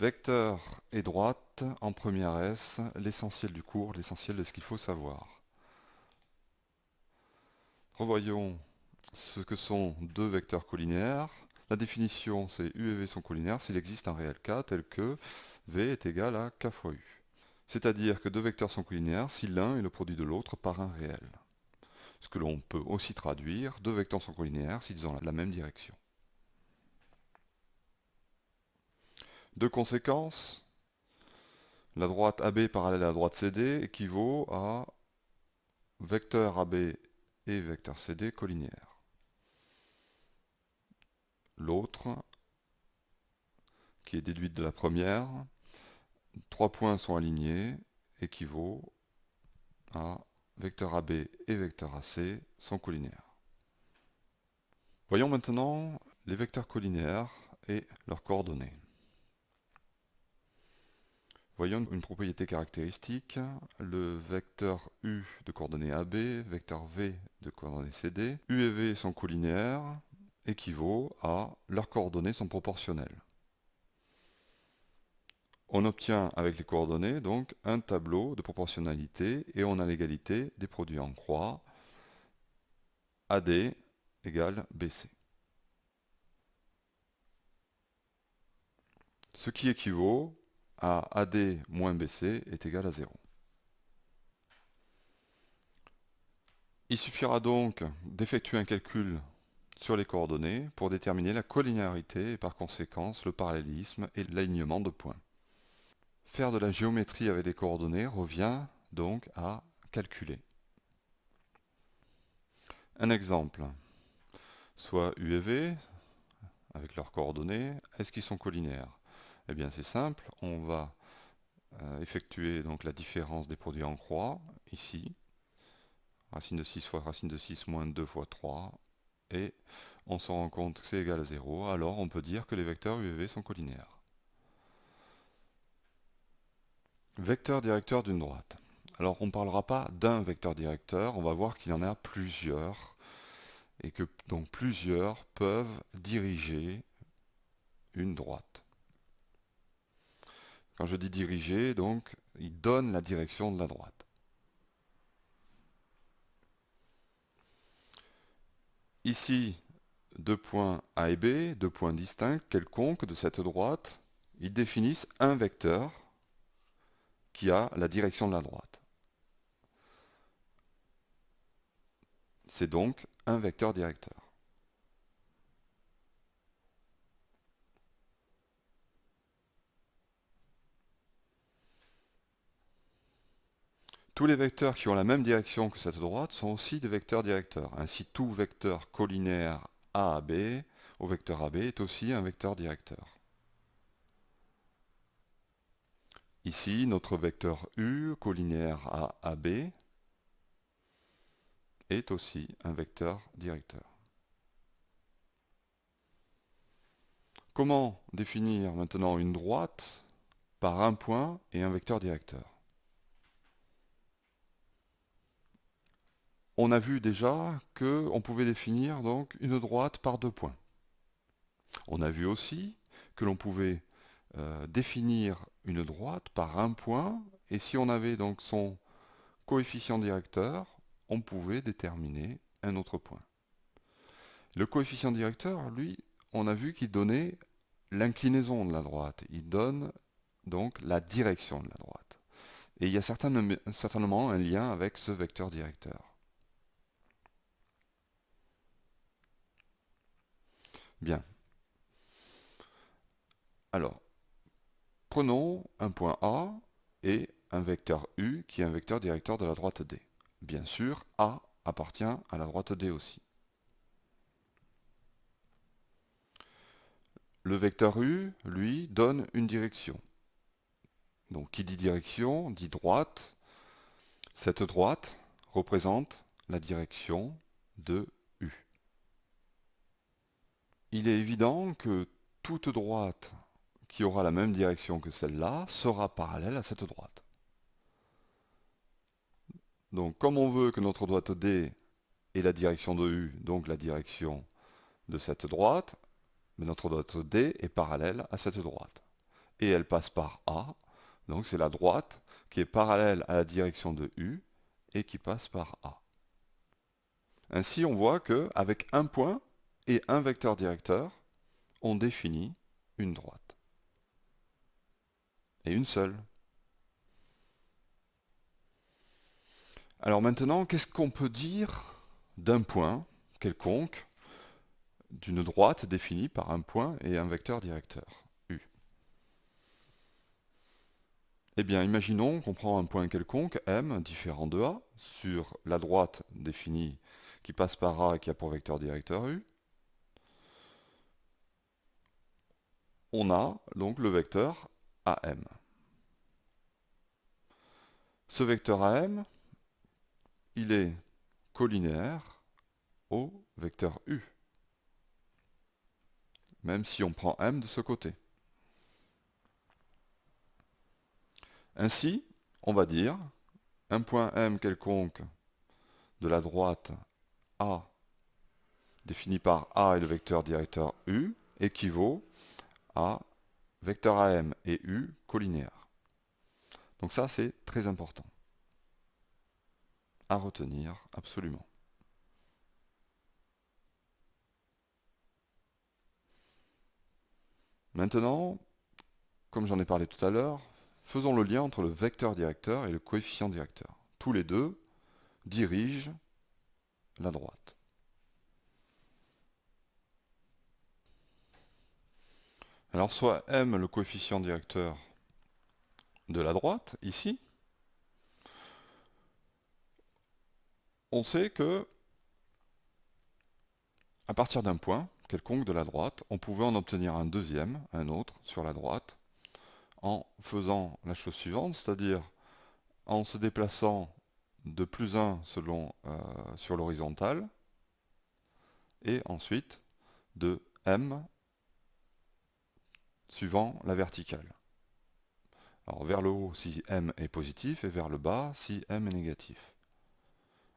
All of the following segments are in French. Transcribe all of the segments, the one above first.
Vecteur et droite en première S, l'essentiel du cours, l'essentiel de ce qu'il faut savoir. Revoyons ce que sont deux vecteurs collinéaires. La définition, c'est U et V sont collinaires s'il existe un réel K tel que V est égal à K fois U. C'est-à-dire que deux vecteurs sont collinaires si l'un est le produit de l'autre par un réel. Ce que l'on peut aussi traduire, deux vecteurs sont collinaires s'ils ont la même direction. De conséquence, la droite AB parallèle à la droite CD équivaut à vecteur AB et vecteur CD collinaires. L'autre, qui est déduite de la première, trois points sont alignés, équivaut à vecteur AB et vecteur AC sont collinaires. Voyons maintenant les vecteurs collinaires et leurs coordonnées. Voyons une propriété caractéristique, le vecteur U de coordonnées AB, vecteur V de coordonnées CD, U et V sont collinaires, équivaut à leurs coordonnées sont proportionnelles. On obtient avec les coordonnées donc un tableau de proportionnalité et on a l'égalité des produits en croix AD égale BC. Ce qui équivaut à AD moins BC est égal à 0. Il suffira donc d'effectuer un calcul sur les coordonnées pour déterminer la collinéarité et par conséquent le parallélisme et l'alignement de points. Faire de la géométrie avec les coordonnées revient donc à calculer. Un exemple, soit U et V, avec leurs coordonnées, est-ce qu'ils sont collinaires? Eh bien c'est simple, on va effectuer donc la différence des produits en croix, ici, racine de 6 fois racine de 6 moins 2 fois 3, et on se rend compte que c'est égal à 0, alors on peut dire que les vecteurs U et V sont collinaires. Vecteur directeur d'une droite. Alors on ne parlera pas d'un vecteur directeur, on va voir qu'il y en a plusieurs, et que donc plusieurs peuvent diriger une droite. Quand je dis diriger, donc, il donne la direction de la droite. Ici, deux points A et B, deux points distincts, quelconques de cette droite, ils définissent un vecteur qui a la direction de la droite. C'est donc un vecteur directeur. Tous les vecteurs qui ont la même direction que cette droite sont aussi des vecteurs directeurs. Ainsi, tout vecteur collinaire A à B au vecteur AB est aussi un vecteur directeur. Ici, notre vecteur U collinaire à AB est aussi un vecteur directeur. Comment définir maintenant une droite par un point et un vecteur directeur? On a vu déjà qu'on pouvait définir donc une droite par deux points. On a vu aussi que l'on pouvait définir une droite par un point, et si on avait donc son coefficient directeur, on pouvait déterminer un autre point. Le coefficient directeur, lui, on a vu qu'il donnait l'inclinaison de la droite, il donne donc la direction de la droite. Et il y a certainement un lien avec ce vecteur directeur. Bien. Alors, prenons un point A et un vecteur U qui est un vecteur directeur de la droite D. Bien sûr, A appartient à la droite D aussi. Le vecteur U, lui, donne une direction. Donc, qui dit direction, dit droite. Cette droite représente la direction de U. Il est évident que toute droite qui aura la même direction que celle-là sera parallèle à cette droite. Donc, comme on veut que notre droite D ait la direction de U, donc la direction de cette droite, mais notre droite D est parallèle à cette droite. et elle passe par A. Donc c'est la droite qui est parallèle à la direction de U et qui passe par A. Ainsi, on voit qu'avec un point et un vecteur directeur, on définit une droite. Et une seule. Alors maintenant, qu'est-ce qu'on peut dire d'un point quelconque, d'une droite définie par un point et un vecteur directeur, U? Eh bien, imaginons qu'on prend un point quelconque, M, différent de A, sur la droite définie qui passe par A et qui a pour vecteur directeur U. On a donc le vecteur AM. Ce vecteur AM, il est collinéaire au vecteur U, même si on prend M de ce côté. Ainsi, on va dire un point M quelconque de la droite A défini par A et le vecteur directeur U équivaut à vecteur AM et U collinéaires. Donc ça, c'est très important à retenir absolument. Maintenant, comme j'en ai parlé tout à l'heure, faisons le lien entre le vecteur directeur et le coefficient directeur. Tous les deux dirigent la droite. Alors soit M le coefficient directeur de la droite, ici, on sait que à partir d'un point quelconque de la droite, on pouvait en obtenir un deuxième, un autre, sur la droite, en faisant la chose suivante, c'est-à-dire en se déplaçant de plus 1 sur l'horizontale, et ensuite de M suivant la verticale. Alors vers le haut si M est positif et vers le bas si M est négatif.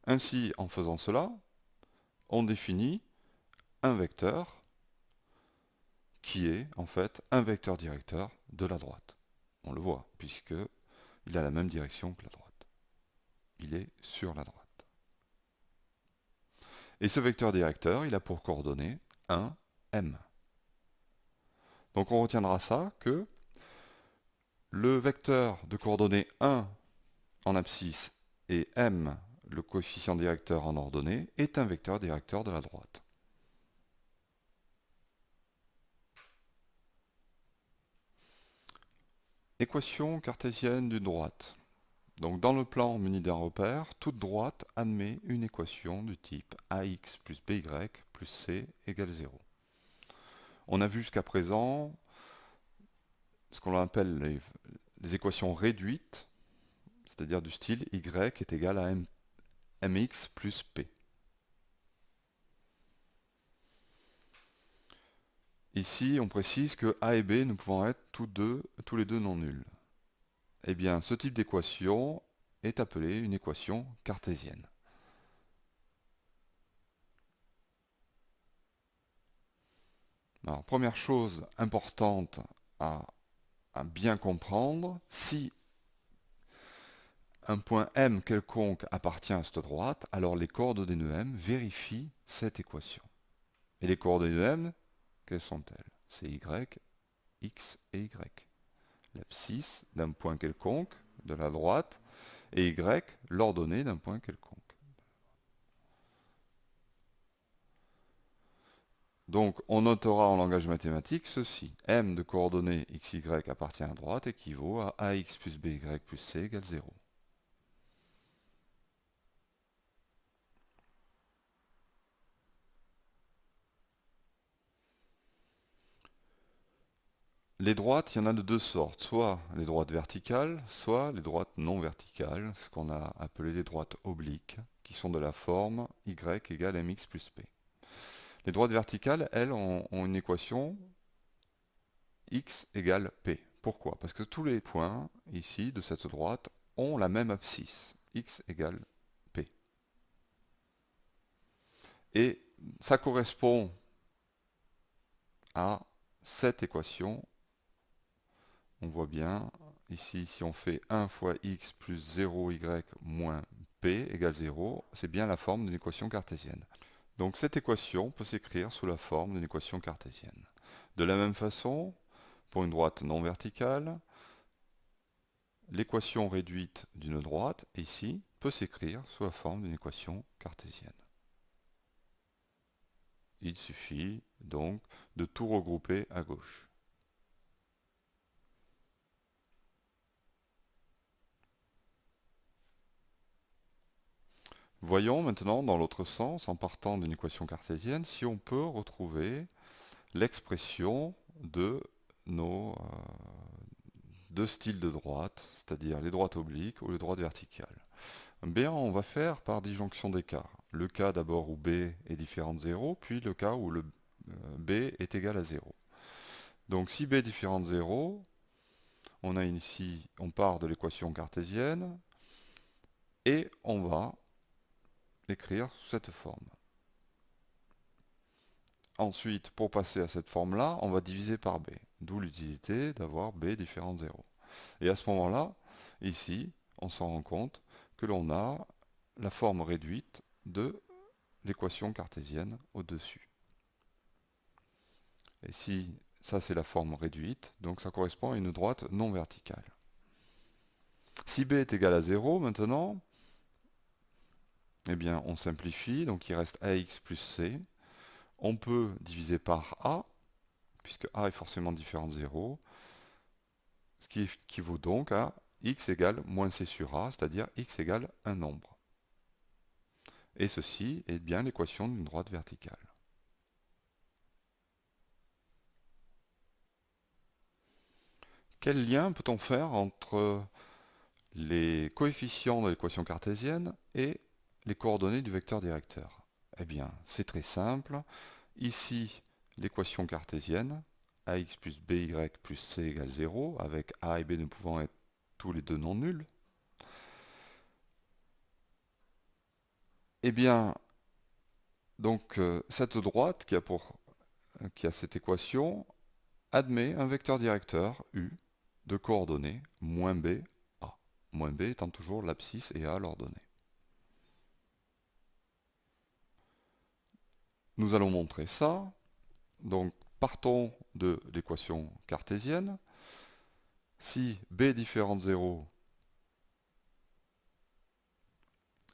Ainsi, en faisant cela, on définit un vecteur qui est en fait un vecteur directeur de la droite. On le voit, puisqu'il a la même direction que la droite. Il est sur la droite. Et ce vecteur directeur, il a pour coordonnées 1, M. Donc on retiendra ça que le vecteur de coordonnées 1 en abscisse et M, le coefficient directeur en ordonnée, est un vecteur directeur de la droite. Équation cartésienne d'une droite. Donc dans le plan muni d'un repère, toute droite admet une équation du type ax plus by plus c égale 0. On a vu jusqu'à présent ce qu'on appelle les équations réduites, c'est-à-dire du style y est égal à mx plus p. Ici, on précise que a et b ne pouvant être tous les deux non nuls. Eh bien, ce type d'équation est appelé une équation cartésienne. Alors, première chose importante à bien comprendre, si un point M quelconque appartient à cette droite, alors les coordonnées de M vérifient cette équation. Et les coordonnées de M, quelles sont-elles? C'est Y, X et Y. L'abscisse d'un point quelconque de la droite et Y, l'ordonnée d'un point quelconque. Donc on notera en langage mathématique ceci. M de coordonnées x, y appartient à droite équivaut à ax plus by plus c égale 0. Les droites, il y en a de deux sortes, soit les droites verticales, soit les droites non verticales, ce qu'on a appelé les droites obliques, qui sont de la forme y égale mx plus p. Les droites verticales, elles, ont une équation x égale p. Pourquoi? Parce que tous les points, ici, de cette droite, ont la même abscisse, x égale p. Et ça correspond à cette équation voit bien, ici, si on fait 1 fois x plus 0y moins p égale 0, c'est bien la forme d'une équation cartésienne. Donc cette équation peut s'écrire sous la forme d'une équation cartésienne. De la même façon, pour une droite non verticale, l'équation réduite d'une droite, ici, peut s'écrire sous la forme d'une équation cartésienne. Il suffit donc de tout regrouper à gauche. Voyons maintenant dans l'autre sens, en partant d'une équation cartésienne, si on peut retrouver l'expression de nos deux styles de droite, c'est-à-dire les droites obliques ou les droites verticales. Bien, on va faire par disjonction des cas. Le cas d'abord où b est différent de 0, puis le cas où le b est égal à 0. Donc si b est différent de 0, on a ici, on part de l'équation cartésienne et on va l'écrire sous cette forme. Ensuite, pour passer à cette forme-là, on va diviser par b, d'où l'utilité d'avoir b différent de 0. Et à ce moment-là, ici, on s'en rend compte que l'on a la forme réduite de l'équation cartésienne au-dessus. Et si ça c'est la forme réduite, donc ça correspond à une droite non verticale. Si b est égal à 0 maintenant, eh bien on simplifie, donc il reste ax plus c. On peut diviser par a, puisque a est forcément différent de 0, ce qui équivaut donc à x égale moins c sur a, c'est-à-dire x égale un nombre. Et ceci est bien l'équation d'une droite verticale. Quel lien peut-on faire entre les coefficients de l'équation cartésienne et les coordonnées du vecteur directeur? Eh bien, c'est très simple. Ici, l'équation cartésienne, ax plus by plus c égale 0, avec a et b ne pouvant être tous les deux non nuls. Eh bien, donc, cette droite qui a cette équation admet un vecteur directeur u de coordonnées moins b, a. Moins b étant toujours l'abscisse et a l'ordonnée. Nous allons montrer ça. Donc, partons de l'équation cartésienne. Si b est différent de 0,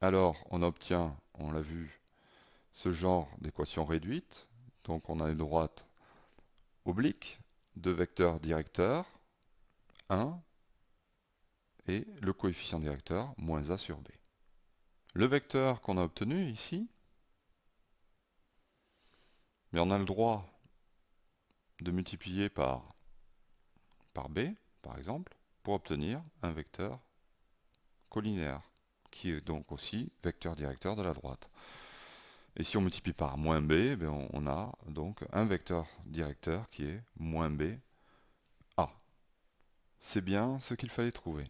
alors on obtient, on l'a vu, ce genre d'équation réduite. Donc on a une droite oblique, deux vecteurs directeurs, 1 et le coefficient directeur, moins a sur b. Le vecteur qu'on a obtenu ici, mais on a le droit de multiplier par b, par exemple, pour obtenir un vecteur collinéaire, qui est donc aussi vecteur directeur de la droite. Et si on multiplie par moins b, on a donc un vecteur directeur qui est moins b, a. C'est bien ce qu'il fallait trouver.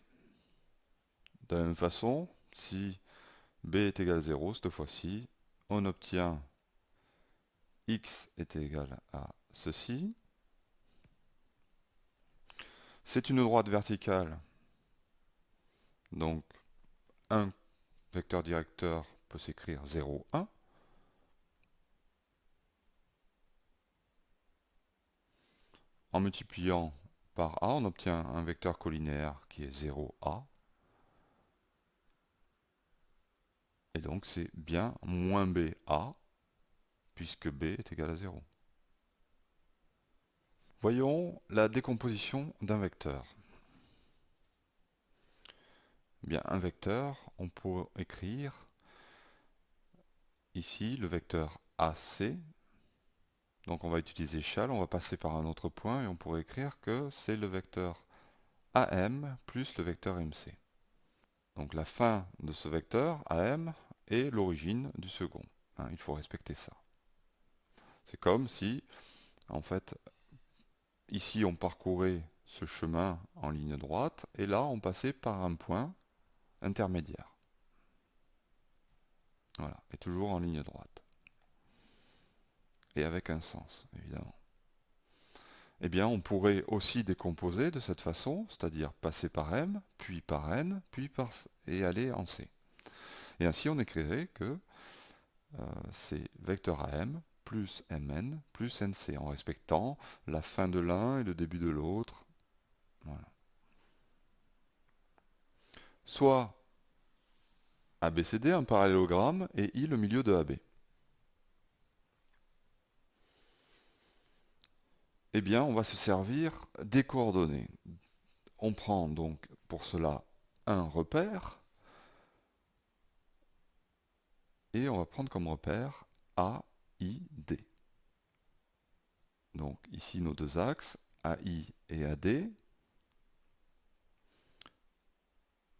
De la même façon, si b est égal à 0, cette fois-ci, on obtient x est égal à ceci. C'est une droite verticale, donc un vecteur directeur peut s'écrire 0, 1. En multipliant par a, on obtient un vecteur collinéaire qui est 0a. Et donc c'est bien moins ba, puisque b est égal à 0. Voyons la décomposition d'un vecteur. Bien, un vecteur, on peut écrire ici le vecteur AC. Donc on va utiliser échelle, on va passer par un autre point et on pourrait écrire que c'est le vecteur AM plus le vecteur MC. Donc la fin de ce vecteur AM est l'origine du second. Hein, il faut respecter ça. C'est comme si, en fait, ici on parcourait ce chemin en ligne droite et là on passait par un point intermédiaire. Voilà, et toujours en ligne droite. Et avec un sens, évidemment. eh bien on pourrait aussi décomposer de cette façon, c'est-à-dire passer par M, puis par N, puis par C, et aller en C. Et ainsi on écrirait que c'est vecteur AM plus Mn plus Nc, en respectant la fin de l'un et le début de l'autre. Voilà. Soit ABCD, un parallélogramme, et I le milieu de AB. Eh bien, on va se servir des coordonnées. On prend donc pour cela un repère, et on va prendre comme repère A, I, D. Donc ici nos deux axes, AI et AD.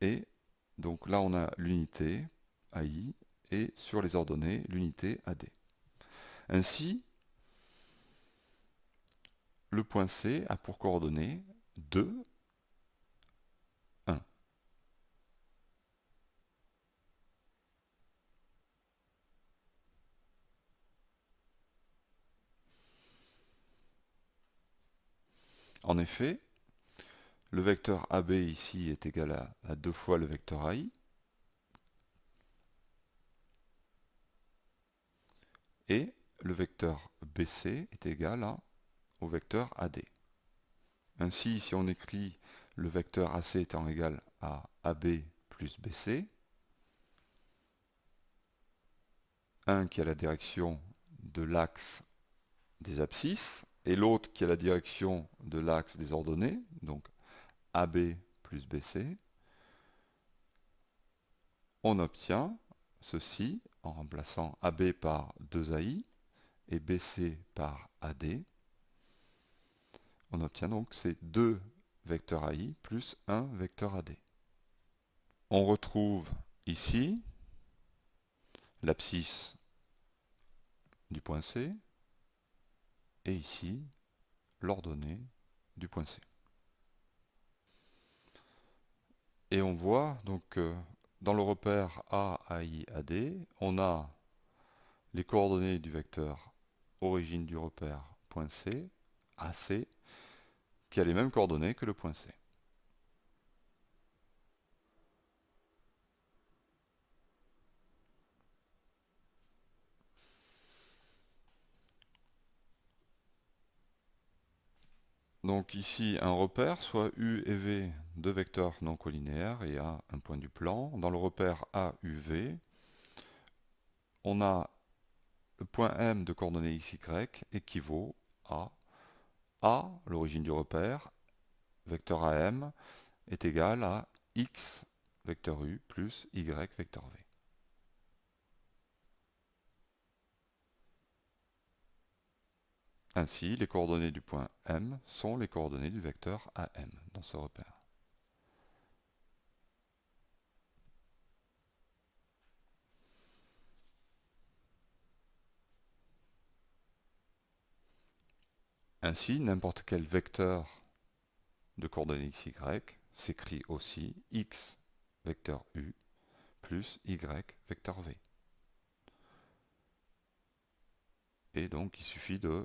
Et donc là on a l'unité AI et sur les ordonnées l'unité AD. Ainsi, le point C a pour coordonnées 2, 1. En effet, le vecteur AB ici est égal à 2 fois le vecteur AI, et le vecteur BC est égal au vecteur AD. Ainsi, si on écrit le vecteur AC étant égal à AB plus BC, un qui a la direction de l'axe des abscisses, et l'autre qui a la direction de l'axe des ordonnées, donc AB plus BC, on obtient ceci en remplaçant AB par 2AI et BC par AD. On obtient donc ces deux vecteurs AI plus un vecteur AD. On retrouve ici l'abscisse du point C et ici l'ordonnée du point C. Et on voit donc dans le repère A, AI, AD, on a les coordonnées du vecteur origine du repère point C, AC, qui a les mêmes coordonnées que le point C. Donc ici un repère, soit U et V, deux vecteurs non collinéaires, et A, un point du plan. Dans le repère A, U, V, on a le point M de coordonnées x, y équivaut à A, l'origine du repère, vecteur AM, est égal à X, vecteur U, plus Y, vecteur V. Ainsi, les coordonnées du point M sont les coordonnées du vecteur AM dans ce repère. Ainsi, n'importe quel vecteur de coordonnées x, y s'écrit aussi x vecteur u plus y vecteur v. Et donc il suffit de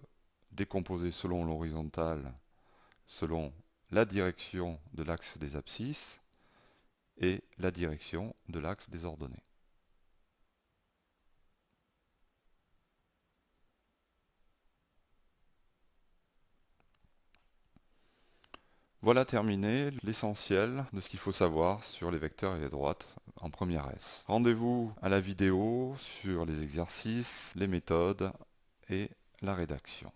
décomposer selon l'horizontale, selon la direction de l'axe des abscisses et la direction de l'axe des ordonnées. Voilà terminé l'essentiel de ce qu'il faut savoir sur les vecteurs et les droites en première S. Rendez-vous à la vidéo sur les exercices, les méthodes et la rédaction.